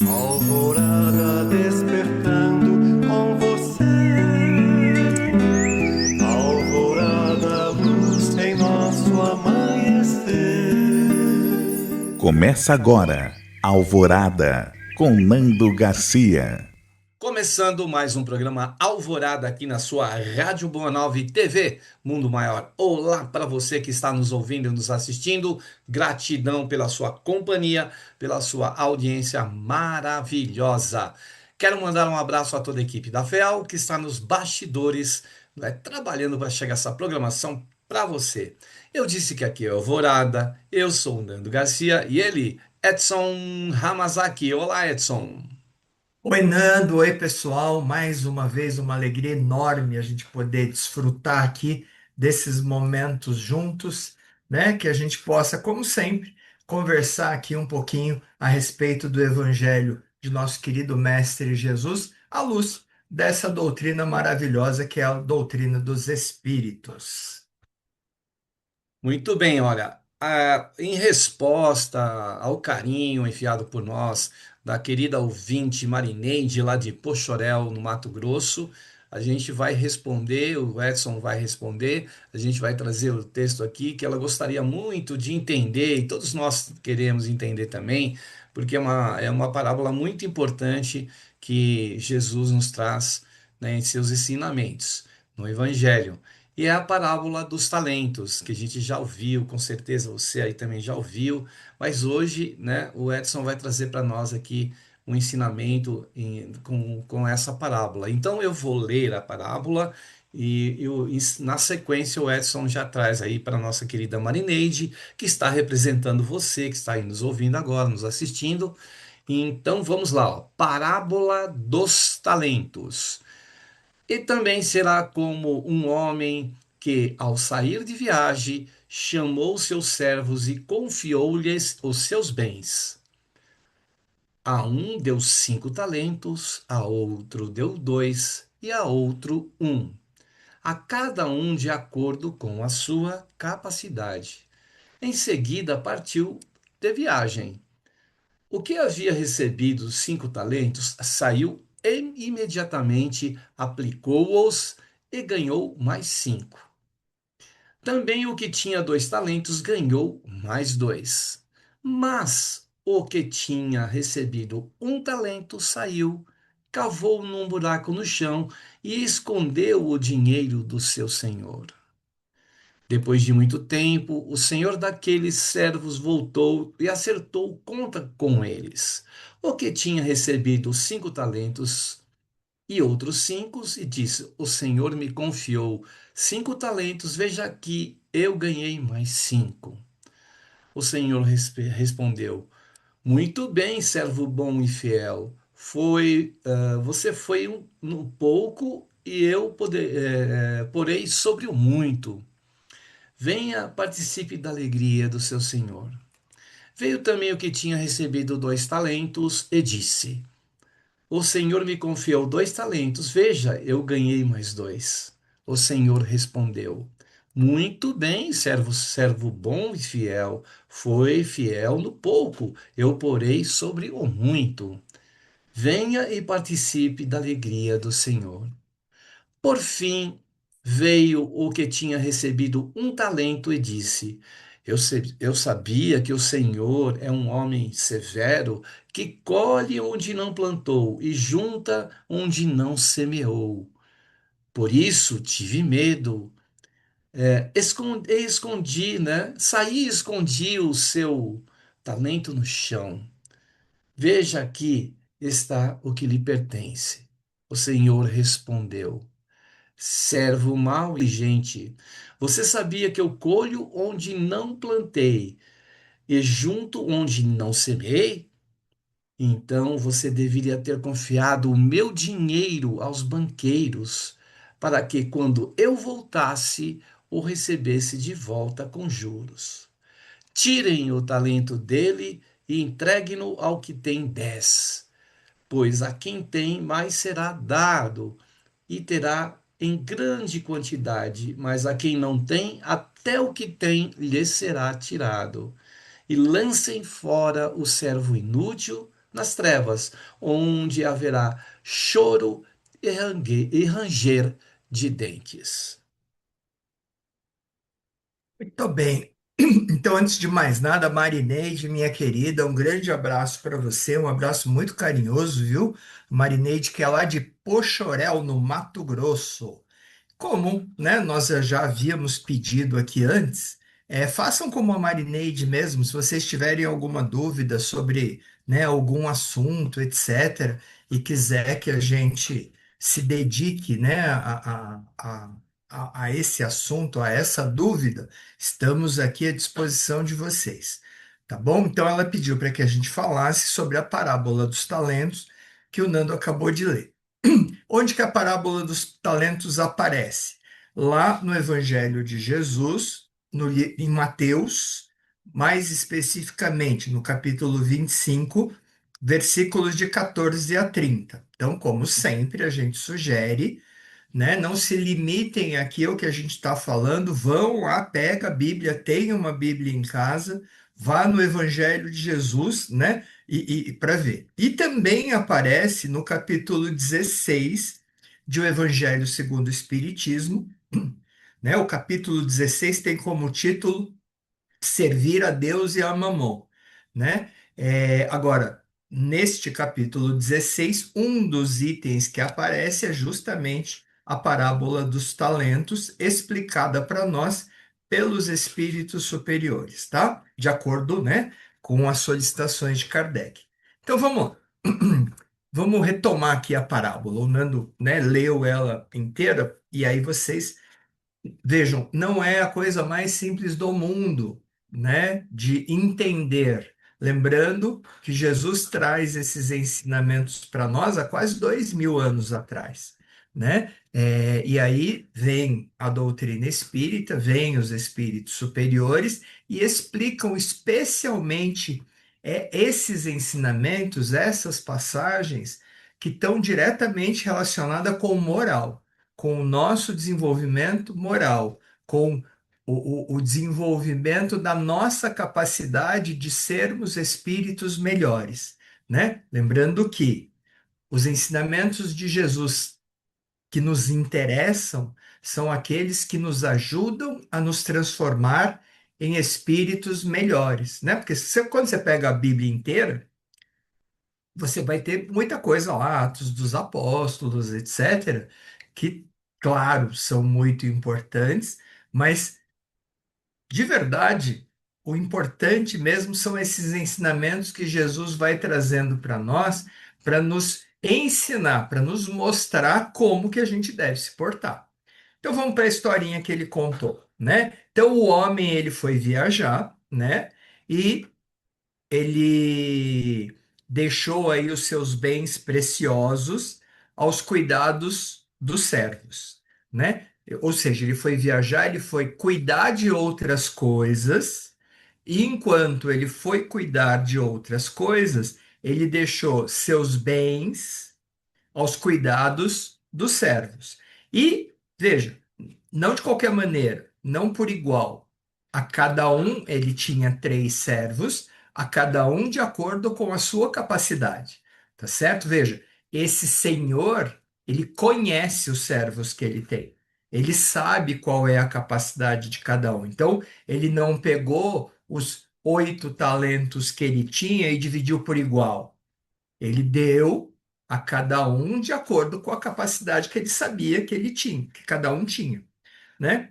Alvorada despertando com você. Alvorada, luz em nosso amanhecer. Começa agora, Alvorada, com Nando Garcia. Começando mais um programa Alvorada aqui na sua Rádio Boa Nova e TV Mundo Maior. Olá para você que está nos ouvindo e nos assistindo. Gratidão pela sua companhia, pela sua audiência maravilhosa. Quero mandar um abraço a toda a equipe da FEAL que está nos bastidores, né, trabalhando para chegar essa programação para você. Eu disse que aqui é Alvorada, eu sou o Nando Garcia e ele, Edson Hamazaki. Olá, Edson. Oi, Nando, oi, pessoal. Mais uma vez, uma alegria enorme a gente poder desfrutar aqui desses momentos juntos, né? Que a gente possa, como sempre, conversar aqui um pouquinho a respeito do Evangelho de nosso querido Mestre Jesus, à luz dessa doutrina maravilhosa que é a doutrina dos Espíritos. Muito bem, olha, em resposta ao carinho enviado por nós da querida ouvinte Marineide lá de Poxorel, no Mato Grosso, a gente vai responder, o Edson vai responder, a gente vai trazer o texto aqui que ela gostaria muito de entender, e todos nós queremos entender também, porque é uma parábola muito importante que Jesus nos traz, né, em seus ensinamentos no Evangelho. E é a parábola dos talentos, que a gente já ouviu, com certeza você aí também já ouviu, mas hoje, né, o Edson vai trazer para nós aqui um ensinamento com essa parábola. Então eu vou ler a parábola na sequência o Edson já traz aí para nossa querida Marineide, que está representando você, que está aí nos ouvindo agora, nos assistindo. Então vamos lá, ó. Parábola dos talentos. E também será como um homem que, ao sair de viagem, chamou seus servos e confiou-lhes os seus bens. A um deu 5 talentos, a outro deu 2 e a outro 1. A cada um de acordo com a sua capacidade. Em seguida partiu de viagem. O que havia recebido os 5 talentos saiu e imediatamente aplicou-os e ganhou mais 5. Também o que tinha 2 talentos ganhou mais 2. Mas o que tinha recebido 1 talento saiu, cavou num buraco no chão e escondeu o dinheiro do seu senhor. Depois de muito tempo, o senhor daqueles servos voltou e acertou conta com eles. O que tinha recebido 5 talentos e outros 5, e disse: O senhor me confiou 5 talentos, veja aqui, eu ganhei mais 5. O senhor respondeu: Muito bem, servo bom e fiel. Você foi no pouco e eu porei sobre o muito. Venha, participe da alegria do seu senhor. Veio também o que tinha recebido 2 talentos e disse: O senhor me confiou 2 talentos, veja, eu ganhei mais 2. O senhor respondeu: Muito bem, servo bom e fiel. Foi fiel no pouco, eu porei sobre o muito. Venha e participe da alegria do Senhor. Por fim, veio o que tinha recebido 1 talento e disse: eu sabia que o Senhor é um homem severo, que colhe onde não plantou e junta onde não semeou. Por isso tive medo, escondi, né? Saí e escondi o seu talento no chão. Veja aqui está o que lhe pertence. O Senhor respondeu: Servo mau e gente, você sabia que eu colho onde não plantei e junto onde não semeei? Então você deveria ter confiado o meu dinheiro aos banqueiros, para que, quando eu voltasse, o recebesse de volta com juros. Tirem o talento dele e entreguem-no ao que tem 10, pois a quem tem mais será dado e terá em grande quantidade, mas a quem não tem, até o que tem lhe será tirado. E lancem fora o servo inútil nas trevas, onde haverá choro e ranger de dentes. Muito bem. Então, antes de mais nada, Marineide, minha querida, um grande abraço para você, um abraço muito carinhoso, viu? Marineide, que é lá de Poxoréu, no Mato Grosso. Como, né, nós já havíamos pedido aqui antes, façam como a Marineide mesmo, se vocês tiverem alguma dúvida sobre, né, algum assunto, etc., e quiser que a gente se dedique, né, a esse assunto, a essa dúvida, estamos aqui à disposição de vocês, tá bom? Então ela pediu para que a gente falasse sobre a parábola dos talentos que o Nando acabou de ler. Onde que a parábola dos talentos aparece? Lá no Evangelho de Jesus, em Mateus, mais especificamente no capítulo 25, versículos de 14 a 30. Então, como sempre, a gente sugere, né? Não se limitem aqui ao que a gente está falando, vão lá, pega a Bíblia, tenha uma Bíblia em casa, vá no Evangelho de Jesus, né? E para ver. E também aparece no capítulo 16 de O Evangelho segundo o Espiritismo, né? O capítulo 16 tem como título servir a Deus e a Mamon, né? Agora, neste capítulo 16, um dos itens que aparece é justamente a parábola dos talentos, explicada para nós pelos espíritos superiores, tá? De acordo, né, com as solicitações de Kardec. Então, vamos lá. Vamos retomar aqui a parábola. O Nando, né, leu ela inteira, e aí vocês vejam, não é a coisa mais simples do mundo, né, de entender. Lembrando que Jesus traz esses ensinamentos para nós há quase 2.000 anos atrás, né? E aí vem a doutrina espírita, vem os espíritos superiores e explicam especialmente esses ensinamentos, essas passagens que estão diretamente relacionadas com moral, com o nosso desenvolvimento moral, com o desenvolvimento da nossa capacidade de sermos espíritos melhores, né? Lembrando que os ensinamentos de Jesus que nos interessam são aqueles que nos ajudam a nos transformar em espíritos melhores, né? Porque quando você pega a Bíblia inteira, você vai ter muita coisa lá, Atos dos Apóstolos, etc., que, claro, são muito importantes, mas de verdade, o importante mesmo são esses ensinamentos que Jesus vai trazendo para nós, para nos ensinar, para nos mostrar como que a gente deve se portar. Então vamos para a historinha que ele contou, né? Então o homem ele foi viajar, né? E ele deixou aí os seus bens preciosos aos cuidados dos servos, né? Ou seja, ele foi viajar, ele foi cuidar de outras coisas, e enquanto ele foi cuidar de outras coisas, ele deixou seus bens aos cuidados dos servos. E, veja, não de qualquer maneira, não por igual. A cada um ele tinha 3 servos, a cada um de acordo com a sua capacidade. Tá certo? Veja, esse senhor, ele conhece os servos que ele tem. Ele sabe qual é a capacidade de cada um. Então, ele não pegou os 8 talentos que ele tinha e dividiu por igual. Ele deu a cada um de acordo com a capacidade que ele sabia que ele tinha, que cada um tinha, né?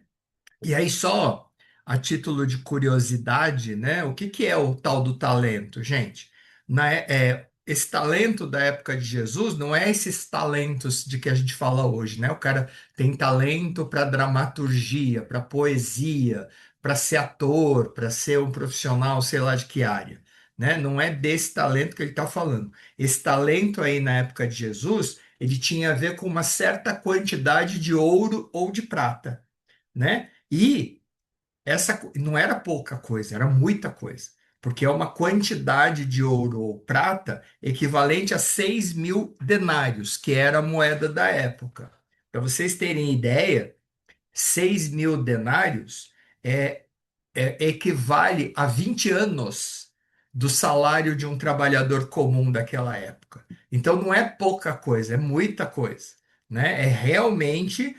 E aí, só a título de curiosidade, né? O que que é o tal do talento, gente? Esse talento da época de Jesus não é esses talentos de que a gente fala hoje, né? O cara tem talento para dramaturgia, para poesia, para ser ator, para ser um profissional, sei lá de que área, né? Não é desse talento que ele está falando. Esse talento aí na época de Jesus, ele tinha a ver com uma certa quantidade de ouro ou de prata, né? E não era pouca coisa, era muita coisa, porque é uma quantidade de ouro ou prata equivalente a 6.000 denários, que era a moeda da época. Para vocês terem ideia, 6.000 denários equivale a 20 anos do salário de um trabalhador comum daquela época. Então não é pouca coisa, é muita coisa, né? É realmente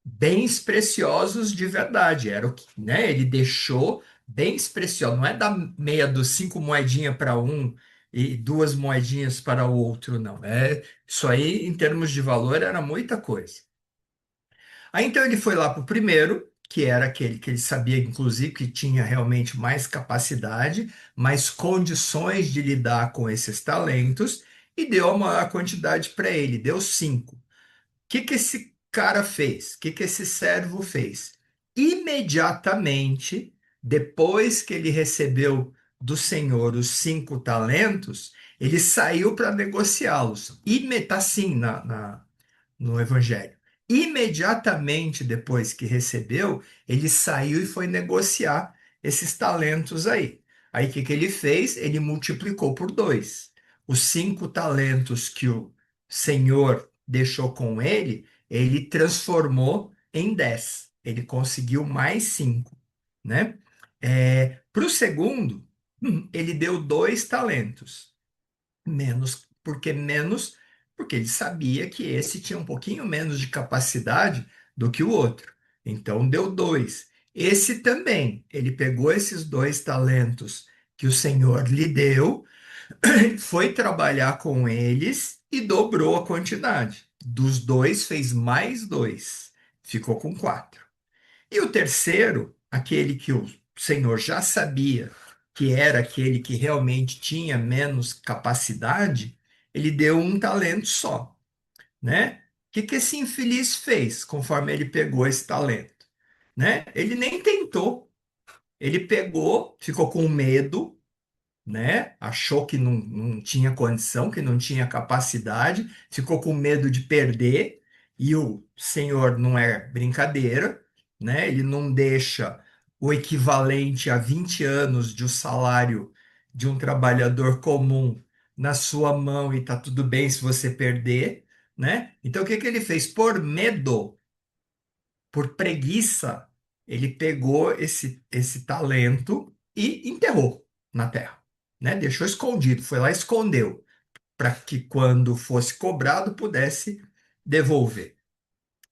bens preciosos de verdade. Era o que, né? Ele deixou bens preciosos. Não é dar meia dos 5 moedinhas para um e 2 moedinhas para o outro, não. Isso aí, em termos de valor, era muita coisa. Aí então ele foi lá para o primeiro, que era aquele que ele sabia, inclusive, que tinha realmente mais capacidade, mais condições de lidar com esses talentos, e deu a maior quantidade para ele, deu 5. Que esse cara fez? Que esse servo fez? Imediatamente, depois que ele recebeu do Senhor os 5 talentos, ele saiu para negociá-los. Está assim no Evangelho. Imediatamente depois que recebeu, ele saiu e foi negociar esses talentos aí. Aí o que ele fez? Ele multiplicou por 2. Os 5 talentos que o Senhor deixou com ele, ele transformou em 10. Ele conseguiu mais 5, né? Para o segundo, ele deu 2 talentos. Menos, porque ele sabia que esse tinha um pouquinho menos de capacidade do que o outro. Então deu 2. Esse também, ele pegou esses 2 talentos que o Senhor lhe deu, foi trabalhar com eles e dobrou a quantidade. Dos 2 fez mais 2, ficou com 4. E o terceiro, aquele que o Senhor já sabia que era aquele que realmente tinha menos capacidade, ele deu 1 talento só, né? O que esse infeliz fez conforme ele pegou esse talento, né? Ele nem tentou, ele pegou, ficou com medo, né? Achou que não tinha condição, que não tinha capacidade, ficou com medo de perder, e o Senhor não é brincadeira, né? Ele não deixa o equivalente a 20 anos de um salário de um trabalhador comum na sua mão e tá tudo bem se você perder, né? Então o que ele fez? Por medo, por preguiça, ele pegou esse talento e enterrou na terra, né? Deixou escondido, foi lá e escondeu, para que quando fosse cobrado pudesse devolver,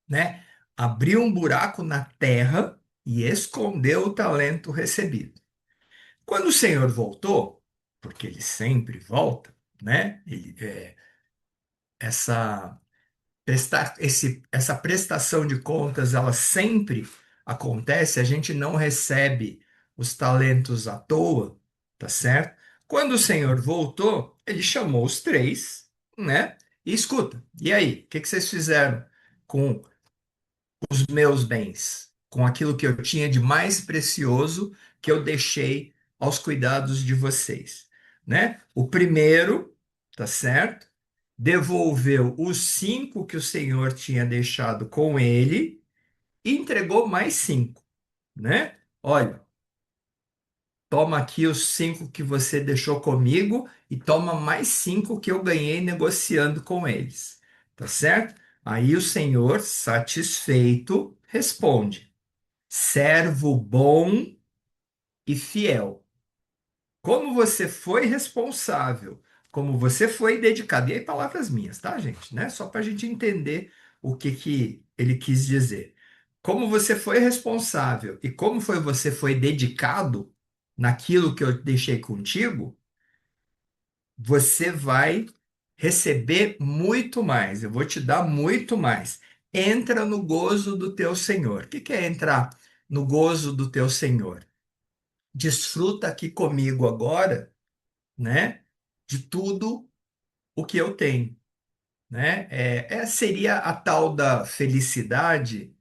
né? Abriu um buraco na terra e escondeu o talento recebido. Quando o Senhor voltou, porque ele sempre volta, né? Essa essa prestação de contas, ela sempre acontece, a gente não recebe os talentos à toa, tá certo? Quando o Senhor voltou, ele chamou os 3, né? E escuta, e aí, o que vocês fizeram com os meus bens, com aquilo que eu tinha de mais precioso que eu deixei aos cuidados de vocês, né? O primeiro, tá certo? Devolveu os 5 que o Senhor tinha deixado com ele e entregou mais 5, né? Olha, toma aqui os 5 que você deixou comigo e toma mais 5 que eu ganhei negociando com eles, tá certo? Aí o Senhor, satisfeito, responde: servo bom e fiel. Como você foi responsável, como você foi dedicado. E aí, palavras minhas, tá, gente? Né? Só para a gente entender o que ele quis dizer. Como você foi responsável e como você foi dedicado naquilo que eu deixei contigo, você vai receber muito mais. Eu vou te dar muito mais. Entra no gozo do teu Senhor. O que é entrar no gozo do teu Senhor? Desfruta aqui comigo agora, né, de tudo o que eu tenho, né? Seria a tal da felicidade,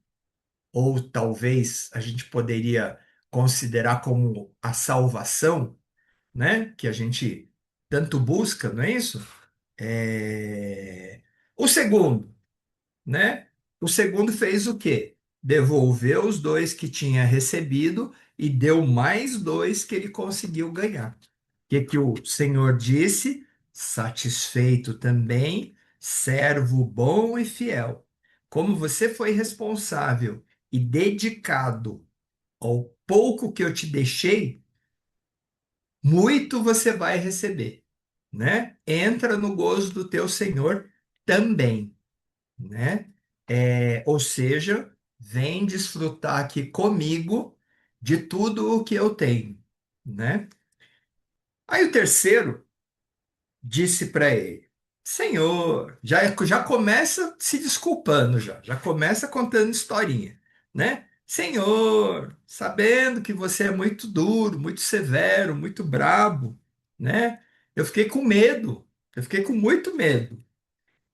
ou talvez a gente poderia considerar como a salvação, né? Que a gente tanto busca, não é isso? É, O segundo, né? O segundo fez o quê? Devolveu os 2 que tinha recebido e deu mais 2 que ele conseguiu ganhar. Que o Senhor disse? Satisfeito também, servo bom e fiel. Como você foi responsável e dedicado ao pouco que eu te deixei, muito você vai receber, né? Entra no gozo do teu Senhor também, né? Ou seja, vem desfrutar aqui comigo de tudo o que eu tenho, né? Aí o terceiro disse para ele: Senhor, já começa se desculpando, já começa contando historinha, né? Senhor, sabendo que você é muito duro, muito severo, muito brabo, né? Eu fiquei com medo, eu fiquei com muito medo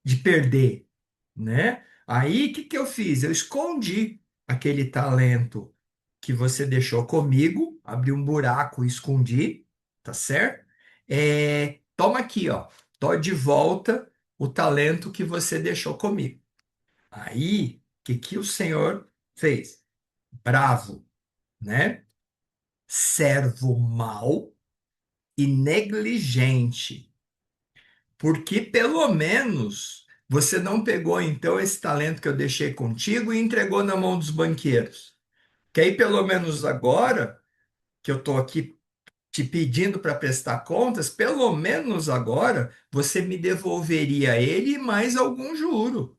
de perder, né? Aí o que que eu fiz? Eu escondi aquele talento que você deixou comigo, abri um buraco e escondi, tá certo? Toma aqui, ó. Tô de volta o talento que você deixou comigo. Aí, o que que o Senhor fez? Bravo, né? Servo mau e negligente. Porque pelo menos você não pegou então esse talento que eu deixei contigo e entregou na mão dos banqueiros. Que aí pelo menos agora que eu estou aqui te pedindo para prestar contas, pelo menos agora você me devolveria ele e mais algum juro,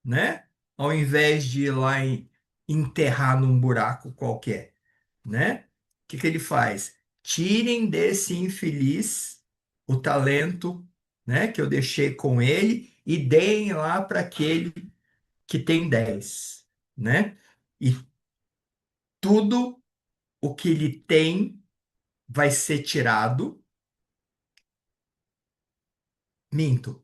né? Ao invés de ir lá e enterrar num buraco qualquer, né? O que que ele faz? Tirem desse infeliz o talento, né, que eu deixei com ele e deem lá para aquele que tem 10, né? E tudo o que ele tem vai ser tirado. Minto. O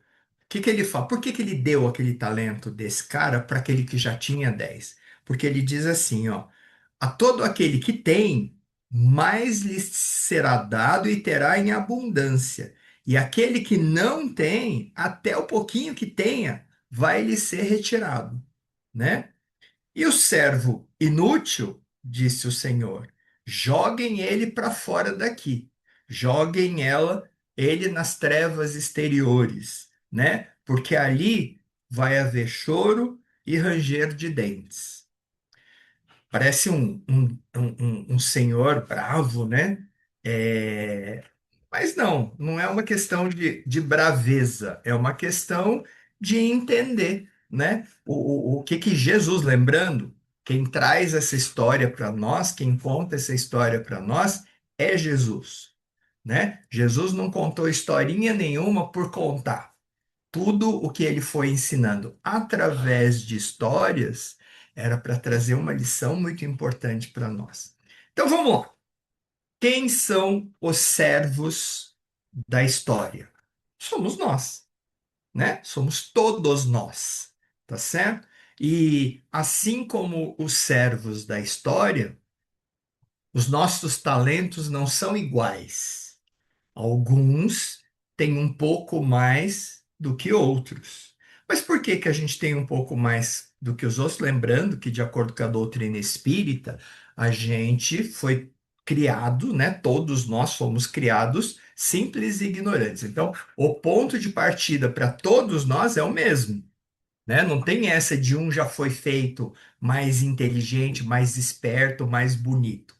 que que ele fala? Por que que ele deu aquele talento desse cara para aquele que já tinha 10? Porque ele diz assim, ó: a todo aquele que tem, mais lhe será dado e terá em abundância. E aquele que não tem, até o pouquinho que tenha, vai lhe ser retirado, né? E o servo inútil, disse o Senhor, joguem ele para fora daqui, joguem ele nas trevas exteriores, né? Porque ali vai haver choro e ranger de dentes. Parece um senhor bravo, né? É, Mas não é uma questão de braveza, é uma questão de entender, né? O que que Jesus, lembrando, quem traz essa história para nós, quem conta essa história para nós, é Jesus, né? Jesus não contou historinha nenhuma por contar. Tudo o que ele foi ensinando através de histórias era para trazer uma lição muito importante para nós. Então vamos lá. Quem são os servos da história? Somos nós, né? Somos todos nós, tá certo? E assim como os servos da história, os nossos talentos não são iguais. Alguns têm um pouco mais do que outros. Mas por que que a gente tem um pouco mais do que os outros? Lembrando que, de acordo com a doutrina espírita, a gente foi criado, né? Todos nós fomos criados simples e ignorantes. Então, o ponto de partida para todos nós é o mesmo, né? Não tem essa de um já foi feito mais inteligente, mais esperto, mais bonito,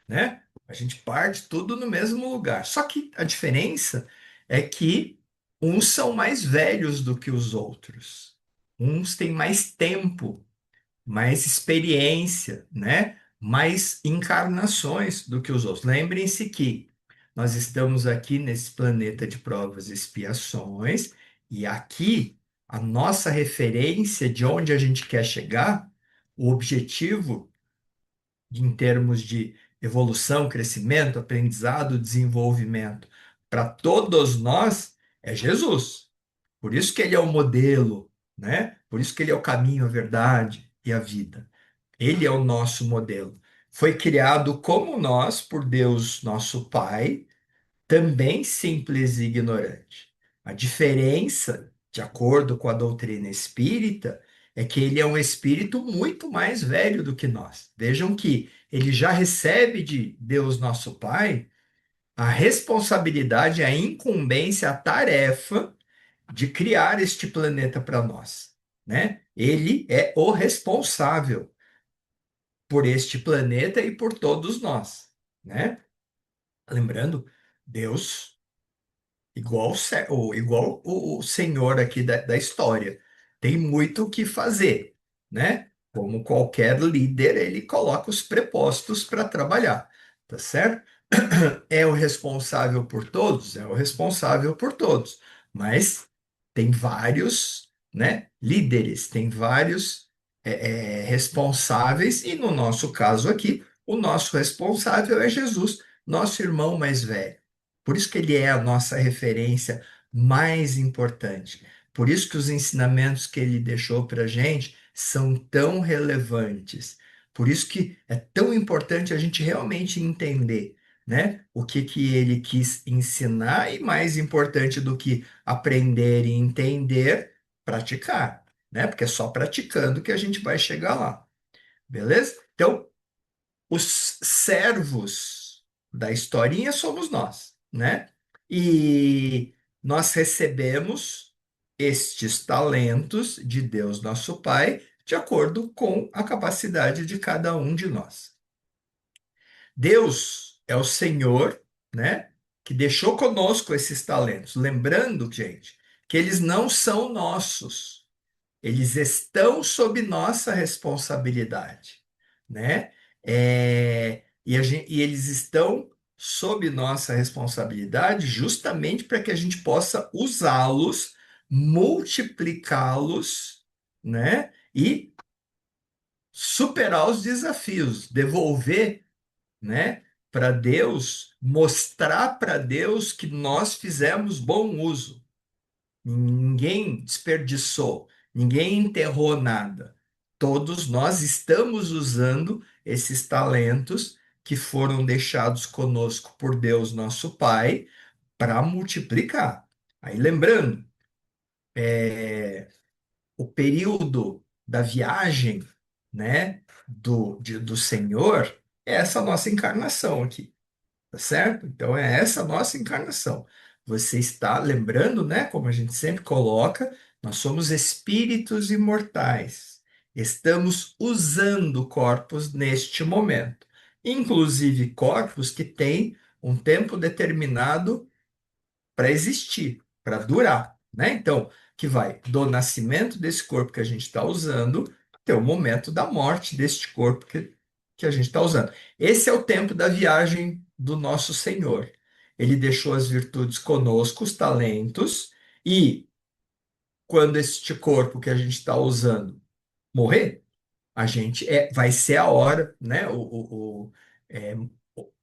né? A gente parte tudo no mesmo lugar. Só que a diferença é que uns são mais velhos do que os outros. Uns têm mais tempo, mais experiência, né? Mais encarnações do que os outros. Lembrem-se que nós estamos aqui nesse planeta de provas e expiações, e aqui a nossa referência de onde a gente quer chegar, o objetivo em termos de evolução, crescimento, aprendizado, desenvolvimento, para todos nós é Jesus. Por isso que ele é o modelo, né? Por isso que ele é o caminho, a verdade e a vida. Ele é o nosso modelo. Foi criado como nós, por Deus, nosso Pai, também simples e ignorante. A diferença, de acordo com a doutrina espírita, é que ele é um espírito muito mais velho do que nós. Vejam que ele já recebe de Deus, nosso Pai, a responsabilidade, a incumbência, a tarefa de criar este planeta para nós, né? Ele é o responsável por este planeta e por todos nós, né? Lembrando Deus, igual, igual o Senhor aqui da história, tem muito o que fazer, né? Como qualquer líder, ele coloca os prepostos para trabalhar, tá certo? É o responsável por todos? É o responsável por todos, mas tem vários, né, líderes, tem vários responsáveis, e no nosso caso aqui, o nosso responsável é Jesus, nosso irmão mais velho. Por isso que ele é a nossa referência mais importante. Por isso que os ensinamentos que ele deixou para a gente são tão relevantes. Por isso que é tão importante a gente realmente entender, né, o que que ele quis ensinar, e mais importante do que aprender e entender, praticar, né? Porque é só praticando que a gente vai chegar lá. Beleza? Então, os servos da historinha somos nós, né? E nós recebemos estes talentos de Deus, nosso Pai, de acordo com a capacidade de cada um de nós. Deus é o Senhor, né, que deixou conosco esses talentos. Lembrando, gente, que eles não são nossos. Eles estão sob nossa responsabilidade, né? E eles estão sob nossa responsabilidade justamente para que a gente possa usá-los, multiplicá-los, né? E superar os desafios, devolver, né, para Deus, mostrar para Deus que nós fizemos bom uso. Ninguém desperdiçou, ninguém enterrou nada. Todos nós estamos usando esses talentos que foram deixados conosco por Deus, nosso Pai, para multiplicar. Aí lembrando, o período da viagem, né, do Senhor, é essa nossa encarnação aqui. Tá certo? Então é essa nossa encarnação. Você está lembrando, né? Como a gente sempre coloca, nós somos espíritos imortais. Estamos usando corpos neste momento, inclusive corpos que têm um tempo determinado para existir, para durar, né? Então, que vai do nascimento desse corpo que a gente está usando até o momento da morte deste corpo que a gente está usando. Esse é o tempo da viagem do nosso Senhor. Ele deixou as virtudes conosco, os talentos, e quando este corpo que a gente está usando morrer, a gente vai ser a hora, né? É,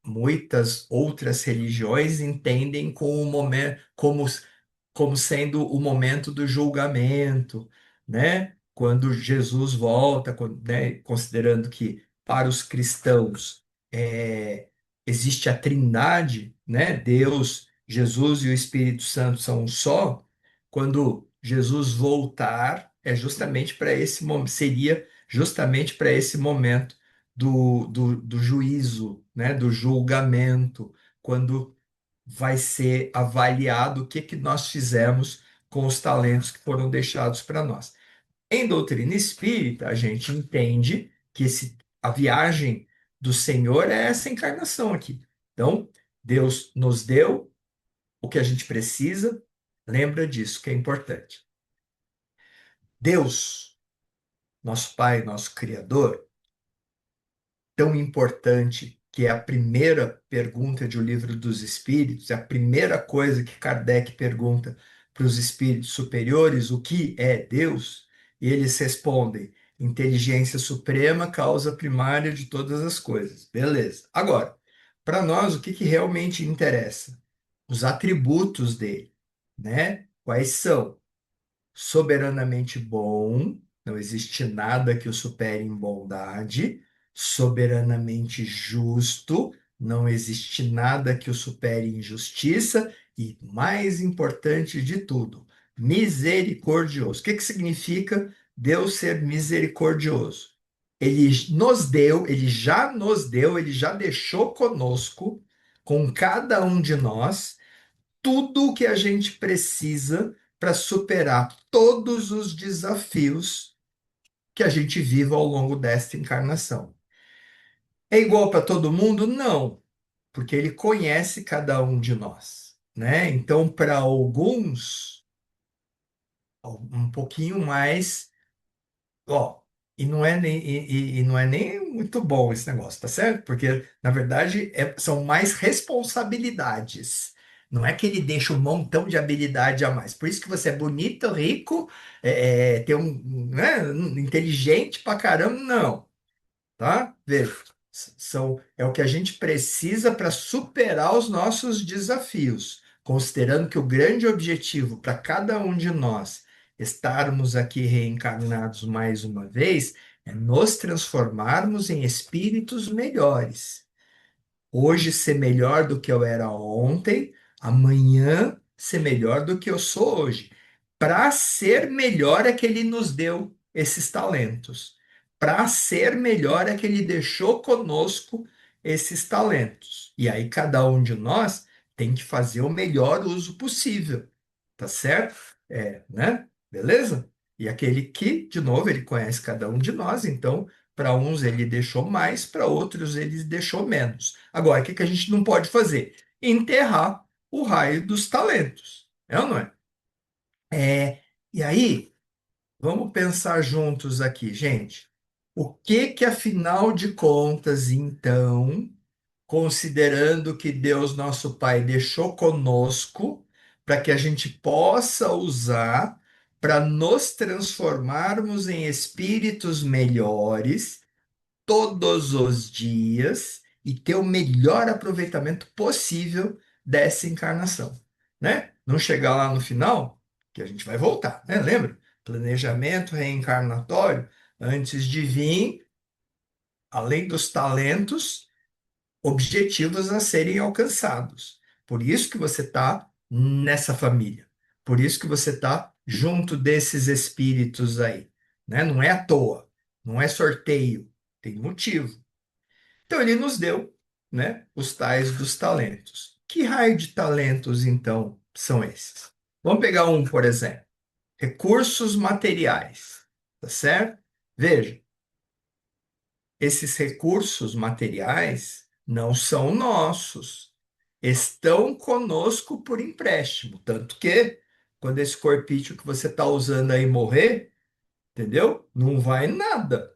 muitas outras religiões entendem com o momento, como sendo o momento do julgamento, né? Quando Jesus volta, né? Considerando que para os cristãos existe a Trindade, né? Deus, Jesus e o Espírito Santo são um só. Quando Jesus voltar, é justamente para esse momento, seria justamente para esse momento do juízo, né? Do julgamento, quando vai ser avaliado o que que nós fizemos com os talentos que foram deixados para nós. Em doutrina espírita, a gente entende que a viagem do Senhor é essa encarnação aqui. Então, Deus nos deu o que a gente precisa, lembra disso, que é importante. Deus, nosso Pai, nosso Criador, tão importante, que é a primeira pergunta de O Livro dos Espíritos, é a primeira coisa que Kardec pergunta para os espíritos superiores, o que é Deus? E eles respondem: inteligência suprema, causa primária de todas as coisas. Beleza. Agora, para nós, o que que realmente interessa? Os atributos dele, né? Quais são? Soberanamente bom, não existe nada que o supere em bondade; soberanamente justo, não existe nada que o supere em justiça; e, mais importante de tudo, misericordioso. O que que significa Deus ser misericordioso? Ele nos deu, ele já nos deu, ele já deixou conosco, com cada um de nós, tudo o que a gente precisa para superar todos os desafios que a gente vive ao longo desta encarnação. É igual para todo mundo? Não. porque ele conhece cada um de nós, né? Então, para alguns, um pouquinho mais, ó, e não é nem muito bom esse negócio, tá certo? Porque, na verdade, são mais responsabilidades. Não é que ele deixa um montão de habilidade a mais. Por isso que você é bonito, rico, tem né, inteligente pra caramba, não, tá? Veja, é o que a gente precisa para superar os nossos desafios, considerando que o grande objetivo para cada um de nós estarmos aqui reencarnados mais uma vez é nos transformarmos em espíritos melhores. Hoje ser melhor do que eu era ontem, amanhã ser melhor do que eu sou hoje. Para ser melhor é que ele nos deu esses talentos. Para ser melhor é que ele deixou conosco esses talentos. E aí cada um de nós tem que fazer o melhor uso possível, tá certo? Né? Beleza? E aquele que, de novo, ele conhece cada um de nós, então para uns ele deixou mais, para outros ele deixou menos. Agora, o que que a gente não pode fazer? Enterrar o raio dos talentos. É ou não é? E aí, vamos pensar juntos aqui, gente. O que que, afinal de contas, então, considerando que Deus, nosso Pai, deixou conosco, para que a gente possa usar para nos transformarmos em espíritos melhores todos os dias e ter o melhor aproveitamento possível dessa encarnação, né? Não chegar lá no final, que a gente vai voltar, né? Lembra? Planejamento reencarnatório, antes de vir, além dos talentos, objetivos a serem alcançados. Por isso que você está nessa família. Por isso que você está junto desses espíritos aí, né? Não é à toa, não é sorteio, tem motivo. Então, ele nos deu, né, os tais dos talentos. Que raio de talentos, então, são esses? Vamos pegar um, por exemplo, recursos materiais, tá certo? Veja, esses recursos materiais não são nossos, estão conosco por empréstimo, tanto que quando esse corpício que você está usando aí morrer, entendeu? Não vai nada.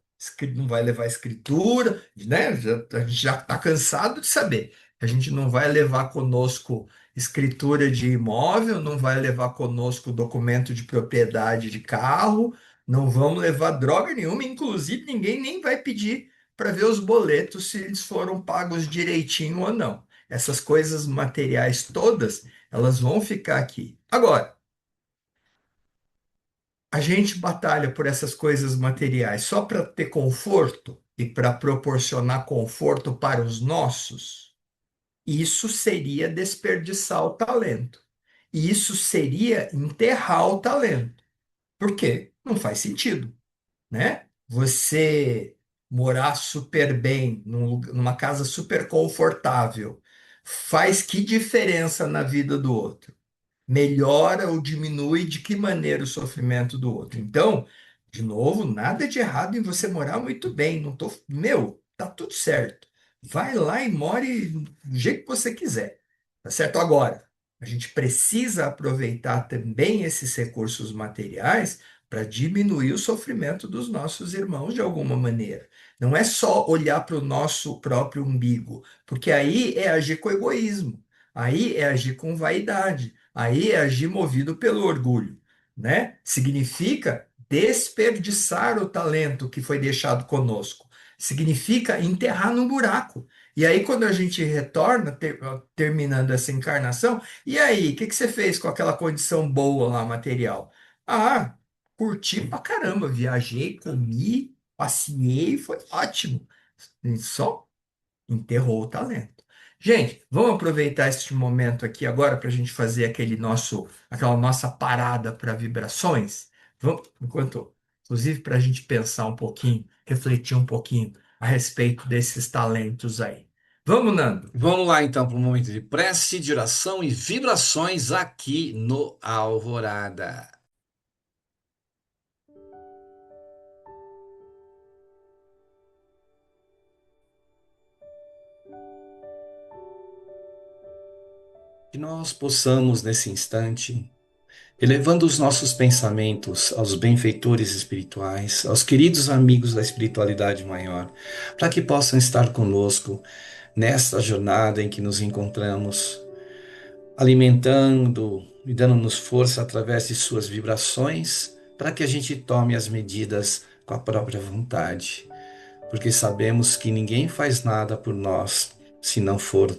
Não vai levar escritura, né? A gente já está cansado de saber. A gente não vai levar conosco escritura de imóvel, não vai levar conosco documento de propriedade de carro, não vamos levar droga nenhuma, inclusive ninguém nem vai pedir para ver os boletos se eles foram pagos direitinho ou não. Essas coisas materiais todas, elas vão ficar aqui. Agora, a gente batalha por essas coisas materiais só para ter conforto e para proporcionar conforto para os nossos, isso seria desperdiçar o talento. E isso seria enterrar o talento. Por quê? Não faz sentido, né? Você morar super bem, numa casa super confortável, faz que diferença na vida do outro? Melhora ou diminui de que maneira o sofrimento do outro. Então, de novo, nada de errado em você morar muito bem. Não tô, meu, tá tudo certo. Vai lá e more do jeito que você quiser. Tá certo? Agora, a gente precisa aproveitar também esses recursos materiais para diminuir o sofrimento dos nossos irmãos de alguma maneira. Não é só olhar para o nosso próprio umbigo, porque aí é agir com egoísmo, aí é agir com vaidade. Aí é agir movido pelo orgulho, né? Significa desperdiçar o talento que foi deixado conosco. Significa enterrar no buraco. E aí, quando a gente retorna, terminando essa encarnação, e aí, o que que você fez com aquela condição boa lá, material? Ah, curti pra caramba, viajei, comi, passeei, foi ótimo. E só enterrou o talento. Gente, vamos aproveitar este momento aqui agora para a gente fazer aquela nossa parada para vibrações. Vamos, inclusive para a gente pensar um pouquinho, refletir um pouquinho a respeito desses talentos aí. Vamos, Nando? Vamos lá então para um momento de prece, de oração e vibrações aqui no Alvorada. Que nós possamos, nesse instante, elevando os nossos pensamentos aos benfeitores espirituais, aos queridos amigos da espiritualidade maior, para que possam estar conosco nesta jornada em que nos encontramos, alimentando e dando-nos força através de suas vibrações, para que a gente tome as medidas com a própria vontade, porque sabemos que ninguém faz nada por nós se não for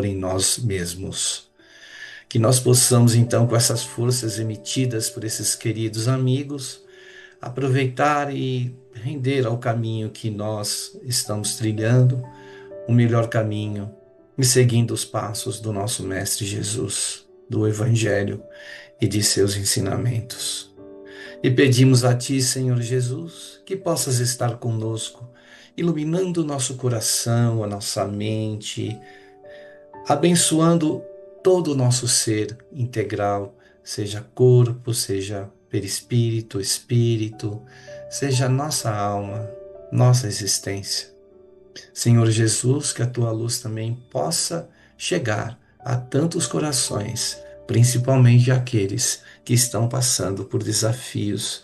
em nós mesmos. Que nós possamos, então, com essas forças emitidas por esses queridos amigos, aproveitar e render ao caminho que nós estamos trilhando, o melhor caminho, e seguindo os passos do nosso Mestre Jesus, do Evangelho e de seus ensinamentos. E pedimos a Ti, Senhor Jesus, que possas estar conosco, iluminando o nosso coração, a nossa mente, abençoando todo o nosso ser integral, seja corpo, seja perispírito, espírito, seja nossa alma, nossa existência. Senhor Jesus, que a tua luz também possa chegar a tantos corações, principalmente aqueles que estão passando por desafios,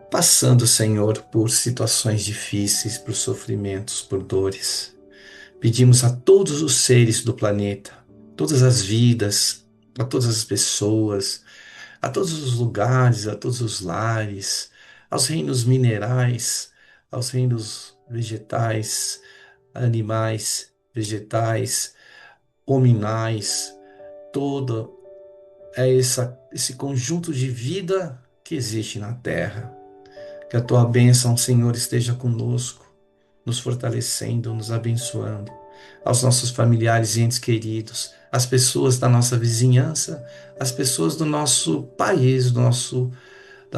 passando, Senhor, por situações difíceis, por sofrimentos, por dores. Pedimos a todos os seres do planeta, todas as vidas, a todas as pessoas, a todos os lugares, a todos os lares, aos reinos minerais, aos reinos vegetais, animais, vegetais, hominais, todo esse conjunto de vida que existe na Terra. Que a tua bênção, Senhor, esteja conosco, nos fortalecendo, nos abençoando, aos nossos familiares e entes queridos, às pessoas da nossa vizinhança, às pessoas do nosso país, da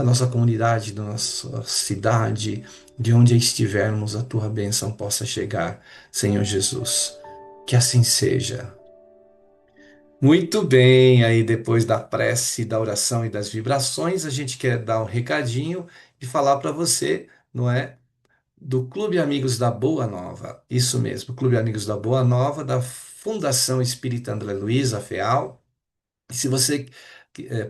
nossa comunidade, da nossa cidade, de onde estivermos, a tua bênção possa chegar, Senhor Jesus. Que assim seja. Muito bem, aí depois da prece, da oração e das vibrações, a gente quer dar um recadinho e falar para você, não é? Do Clube Amigos da Boa Nova. Isso mesmo, Clube Amigos da Boa Nova, da Fundação Espírita André Luiz, a FEAL. E se você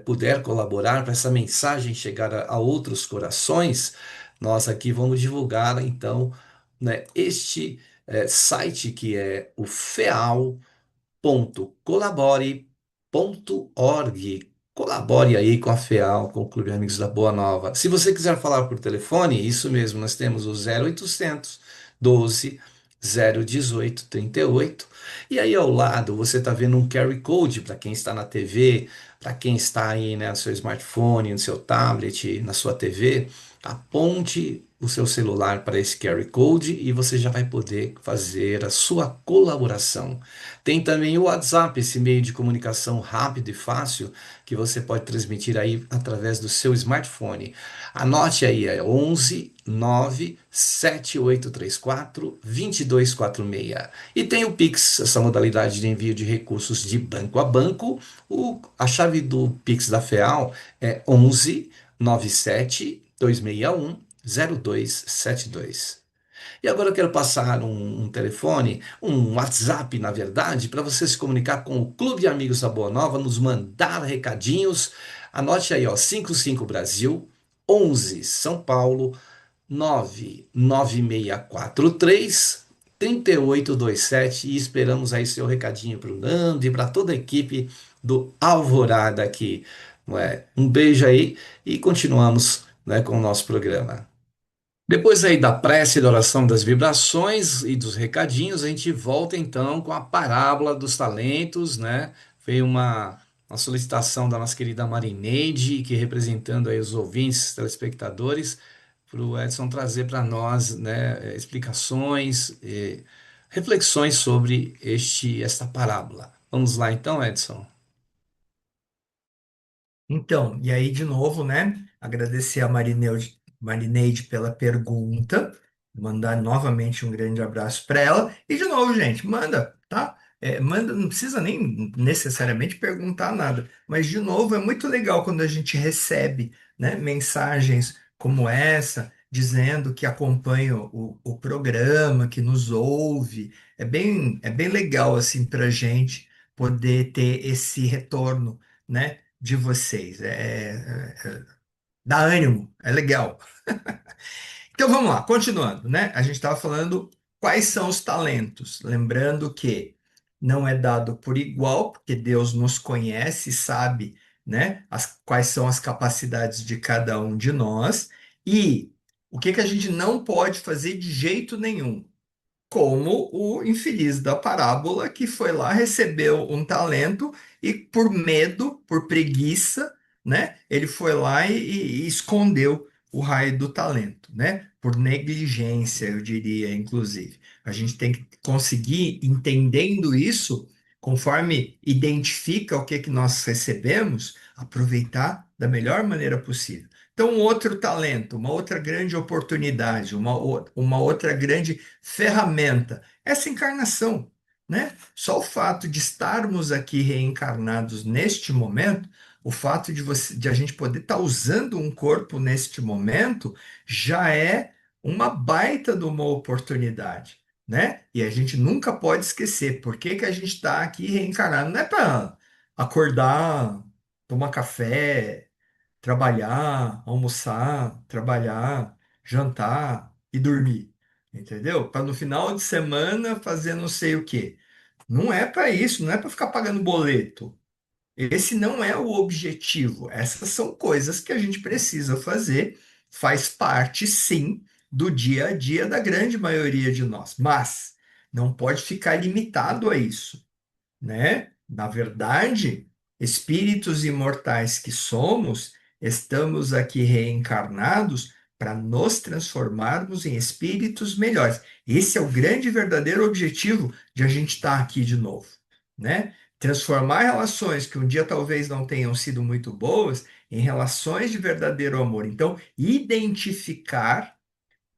puder colaborar para essa mensagem chegar a outros corações, nós aqui vamos divulgar, então, né, este site que é o feal.colabore.org. Colabore aí com a FEAL, com o Clube Amigos da Boa Nova. Se você quiser falar por telefone, isso mesmo, nós temos o 0800 12 018 38. E aí ao lado você está vendo um QR Code para quem está na TV, para quem está aí, né, no seu smartphone, no seu tablet, na sua TV. Aponte o seu celular para esse QR Code e você já vai poder fazer a sua colaboração. Tem também o WhatsApp, esse meio de comunicação rápido e fácil que você pode transmitir aí através do seu smartphone. Anote aí, é 11 9 7834 2246. E tem o Pix, essa modalidade de envio de recursos de banco a banco. A chave do Pix da FEAL é 11 97 261 0272. E agora eu quero passar um telefone, um WhatsApp, na verdade, para você se comunicar com o Clube de Amigos da Boa Nova, nos mandar recadinhos. Anote aí, ó, 55 Brasil, 11 São Paulo, 99643 3827 e esperamos aí seu recadinho para o Nando e para toda a equipe do Alvorada aqui, não é? Um beijo aí e continuamos, né, com o nosso programa. Depois aí da prece, da oração, das vibrações e dos recadinhos, a gente volta então com a parábola dos talentos, né? Foi uma solicitação da nossa querida Marineide, que representando aí os ouvintes, telespectadores, para o Edson trazer para nós, né, explicações, reflexões sobre esta parábola. Vamos lá então, Edson. Então, e aí de novo, né? Agradecer a Marineide pela pergunta, mandar novamente um grande abraço para ela. E de novo, gente, manda, tá? Manda, não precisa nem necessariamente perguntar nada, mas de novo, é muito legal quando a gente recebe, né, mensagens como essa, dizendo que acompanha o programa, que nos ouve. É bem legal assim para a gente poder ter esse retorno, né, de vocês. Dá ânimo, é legal. Então vamos lá, continuando, né? A gente estava falando quais são os talentos. Lembrando que não é dado por igual, porque Deus nos conhece e sabe, né, quais são as capacidades de cada um de nós. E o que que a gente não pode fazer de jeito nenhum? Como o infeliz da parábola que foi lá, recebeu um talento e por medo, por preguiça, né, ele foi lá e escondeu o raio do talento, né? Por negligência, eu diria, inclusive. A gente tem que conseguir, entendendo isso, conforme identifica o que que nós recebemos, aproveitar da melhor maneira possível. Então, um outro talento, uma outra grande oportunidade, uma outra grande ferramenta, essa encarnação, né? Só o fato de estarmos aqui reencarnados neste momento, o fato de a gente poder estar usando um corpo neste momento, já é uma baita de uma oportunidade, né? E a gente nunca pode esquecer por que que a gente está aqui reencarnado. Não é para acordar, tomar café, trabalhar, almoçar, trabalhar, jantar e dormir, entendeu? Para no final de semana fazer não sei o quê. Não é para isso, não é para ficar pagando boleto. Esse não é o objetivo. Essas são coisas que a gente precisa fazer, faz parte, sim, do dia a dia da grande maioria de nós, mas não pode ficar limitado a isso, né? Na verdade, espíritos imortais que somos, estamos aqui reencarnados para nos transformarmos em espíritos melhores. Esse é o grande e verdadeiro objetivo de a gente estar aqui de novo, né? Transformar relações que um dia talvez não tenham sido muito boas em relações de verdadeiro amor. Então, identificar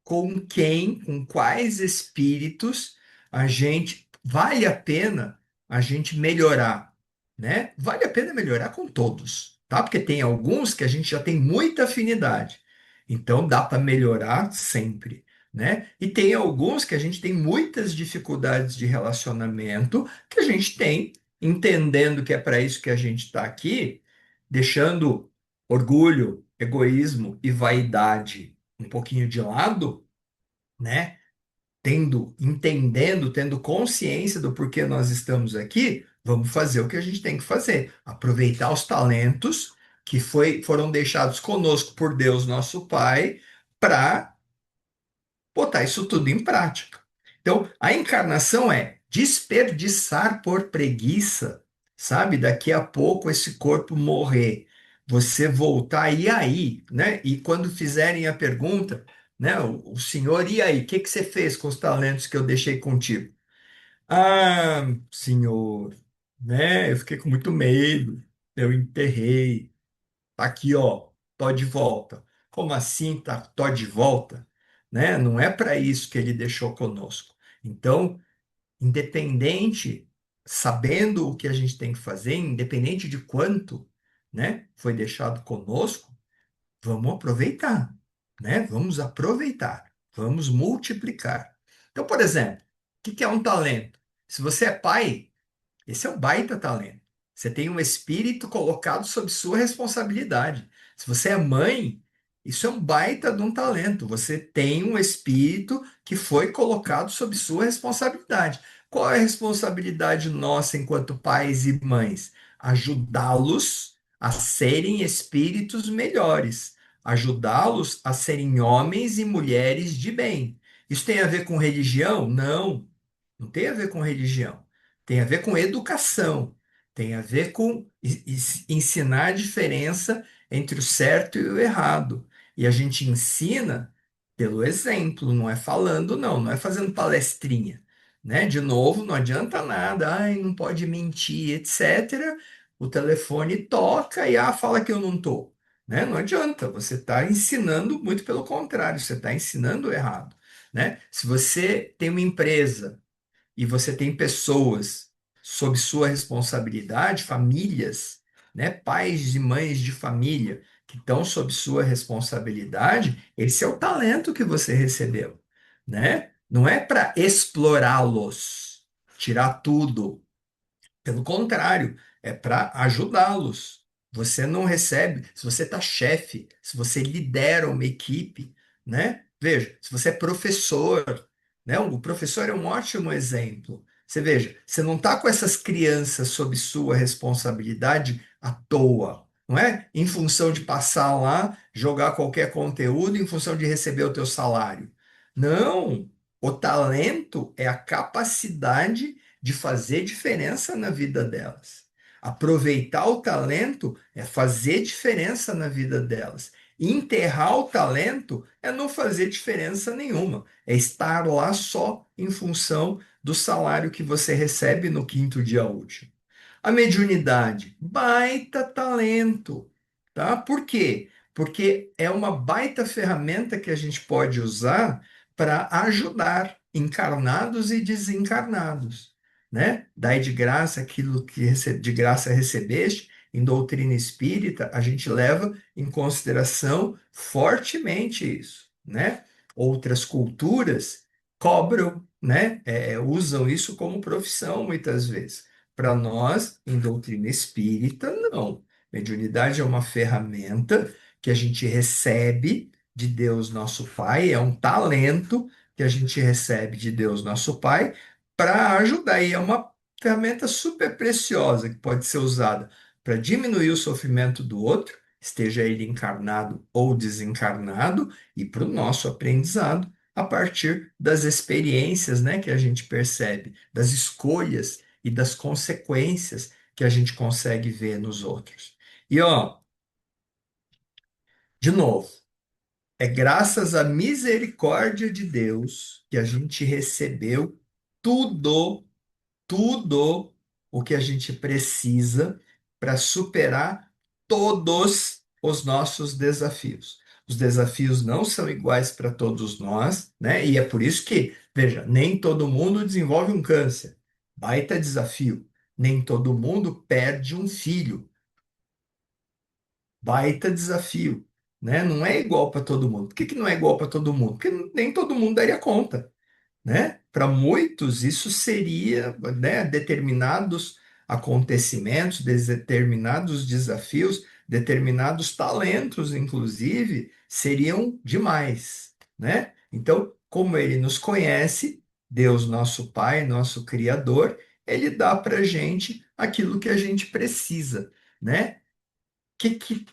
com quem, com quais espíritos a gente vale a pena a gente melhorar, né? Vale a pena melhorar com todos, tá? Porque tem alguns que a gente já tem muita afinidade. Então dá para melhorar sempre, né? E tem alguns que a gente tem muitas dificuldades de relacionamento que a gente tem, entendendo que é para isso que a gente está aqui, deixando orgulho, egoísmo e vaidade um pouquinho de lado, né? Entendendo, tendo consciência do porquê nós estamos aqui, vamos fazer o que a gente tem que fazer. Aproveitar os talentos que foram deixados conosco por Deus, nosso Pai, para botar isso tudo em prática. Então, a encarnação é desperdiçar por preguiça, sabe? Daqui a pouco esse corpo morrer, você voltar, e aí, né? E quando fizerem a pergunta, né? O senhor, e aí, o que que você fez com os talentos que eu deixei contigo? Ah, senhor, né? Eu fiquei com muito medo, eu enterrei. Tá aqui, ó, tô de volta. Como assim, tá, tô de volta? Né? Não é para isso que ele deixou conosco. Então, independente, sabendo o que a gente tem que fazer, independente de quanto, né, foi deixado conosco, vamos aproveitar, né? Vamos aproveitar, vamos multiplicar. Então, por exemplo, o que que é um talento? Se você é pai, esse é um baita talento. Você tem um espírito colocado sob sua responsabilidade. Se você é mãe, isso é um baita de um talento. Você tem um espírito que foi colocado sob sua responsabilidade. Qual é a responsabilidade nossa enquanto pais e mães? Ajudá-los a serem espíritos melhores, ajudá-los a serem homens e mulheres de bem. Isso tem a ver com religião? Não, não tem a ver com religião. Tem a ver com educação, tem a ver com ensinar a diferença entre o certo e o errado. E a gente ensina pelo exemplo, não é falando, não, não é fazendo palestrinha, né? De novo, não adianta nada, ai, não pode mentir, etc. O telefone toca e fala que eu não tô, né? Não adianta, você está ensinando, muito pelo contrário, você está ensinando errado, né? Se você tem uma empresa e você tem pessoas sob sua responsabilidade, famílias, né, pais e mães de família que estão sob sua responsabilidade, esse é o talento que você recebeu, né? Não é para explorá-los, tirar tudo, Pelo contrário, é para ajudá-los. Você não recebe, se você está chefe, se você lidera uma equipe, né? Veja, se você é professor, né? O professor é um ótimo exemplo. Você veja, você não está com essas crianças sob sua responsabilidade à toa, não é? Em função de passar lá, jogar qualquer conteúdo, em função de receber o teu salário. Não, o talento é a capacidade de fazer diferença na vida delas. Aproveitar o talento é fazer diferença na vida delas. Enterrar o talento é não fazer diferença nenhuma, é estar lá só em função do salário que você recebe no quinto dia útil. A mediunidade, baita talento, tá? Por quê? Porque é uma baita ferramenta que a gente pode usar para ajudar encarnados e desencarnados, né? Dai de graça aquilo que de graça recebeste. Em doutrina espírita, a gente leva em consideração fortemente isso, né? Outras culturas cobram, né? Usam isso como profissão muitas vezes. Para nós, em doutrina espírita, não. Mediunidade é uma ferramenta que a gente recebe de Deus nosso Pai, é um talento que a gente recebe de Deus nosso Pai para ajudar. E é uma ferramenta super preciosa que pode ser usada para diminuir o sofrimento do outro, esteja ele encarnado ou desencarnado, e para o nosso aprendizado a partir das experiências, né, que a gente percebe, das escolhas e das consequências que a gente consegue ver nos outros. E ó, de novo, é graças à misericórdia de Deus que a gente recebeu tudo, tudo o que a gente precisa para superar todos os nossos desafios. Os desafios não são iguais para todos nós, né? E é por isso que, veja, nem todo mundo desenvolve um câncer. Baita desafio. Nem todo mundo perde um filho. Baita desafio, né? Não é igual para todo mundo. Por que que não é igual para todo mundo? Porque nem todo mundo daria conta, né? Para muitos, isso seria, né, determinados acontecimentos, determinados desafios, determinados talentos, inclusive, seriam demais, né? Então, como ele nos conhece, Deus, nosso Pai, nosso Criador, ele dá para a gente aquilo que a gente precisa, né? Que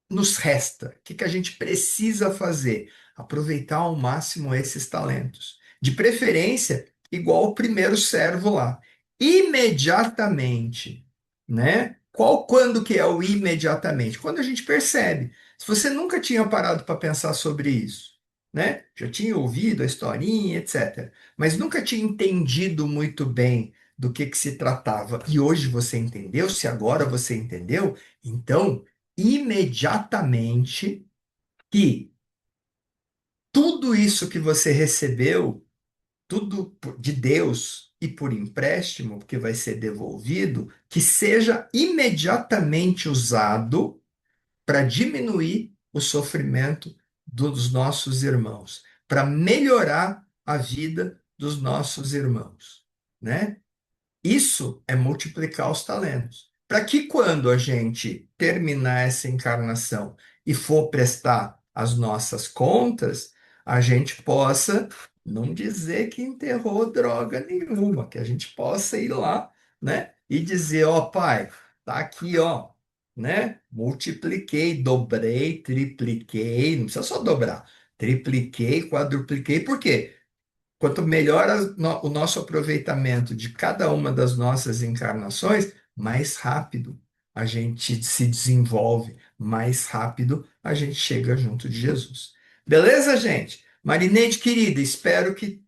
nos resta? O que que a gente precisa fazer? Aproveitar ao máximo esses talentos. De preferência, igual o primeiro servo lá. Imediatamente, né? Quando que é o imediatamente? Quando a gente percebe. Se você nunca tinha parado para pensar sobre isso, né? Já tinha ouvido a historinha, etc. Mas nunca tinha entendido muito bem do que se tratava. E hoje você entendeu? Se agora você entendeu, então imediatamente que tudo isso que você recebeu, tudo de Deus e por empréstimo, porque vai ser devolvido, que seja imediatamente usado para diminuir o sofrimento dos nossos irmãos, para melhorar a vida dos nossos irmãos, né? Isso é multiplicar os talentos. Para que quando a gente terminar essa encarnação e for prestar as nossas contas, a gente possa não dizer que enterrou droga nenhuma, que a gente possa ir lá, né, e dizer, ó, pai, tá aqui, ó, né? Multipliquei, dobrei, tripliquei, não precisa só dobrar. Tripliquei, quadrupliquei, por quê? Quanto melhor o nosso aproveitamento de cada uma das nossas encarnações, mais rápido a gente se desenvolve, mais rápido a gente chega junto de Jesus. Beleza, gente? Marineide querida, espero que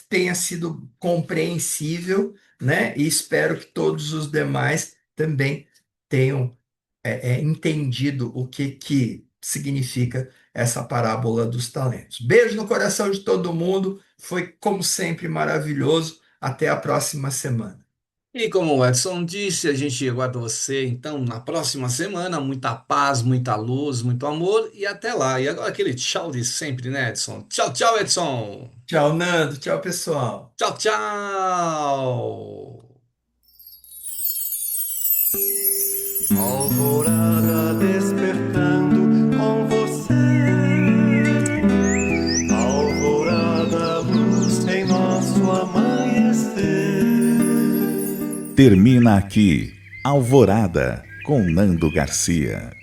tenha sido compreensível, né? E espero que todos os demais também tenham entendido o que significa essa parábola dos talentos. Beijo no coração de todo mundo. Foi, como sempre, maravilhoso. Até a próxima semana. E como o Edson disse, a gente aguarda você então na próxima semana. Muita paz, muita luz, muito amor e até lá. E agora aquele tchau de sempre, né, Edson? Tchau, tchau, Edson. Tchau, Nando. Tchau, pessoal. Tchau, tchau. alvorada despertando com você. Alvorada, luz em nosso amanhecer. Termina aqui Alvorada, com Nando Garcia.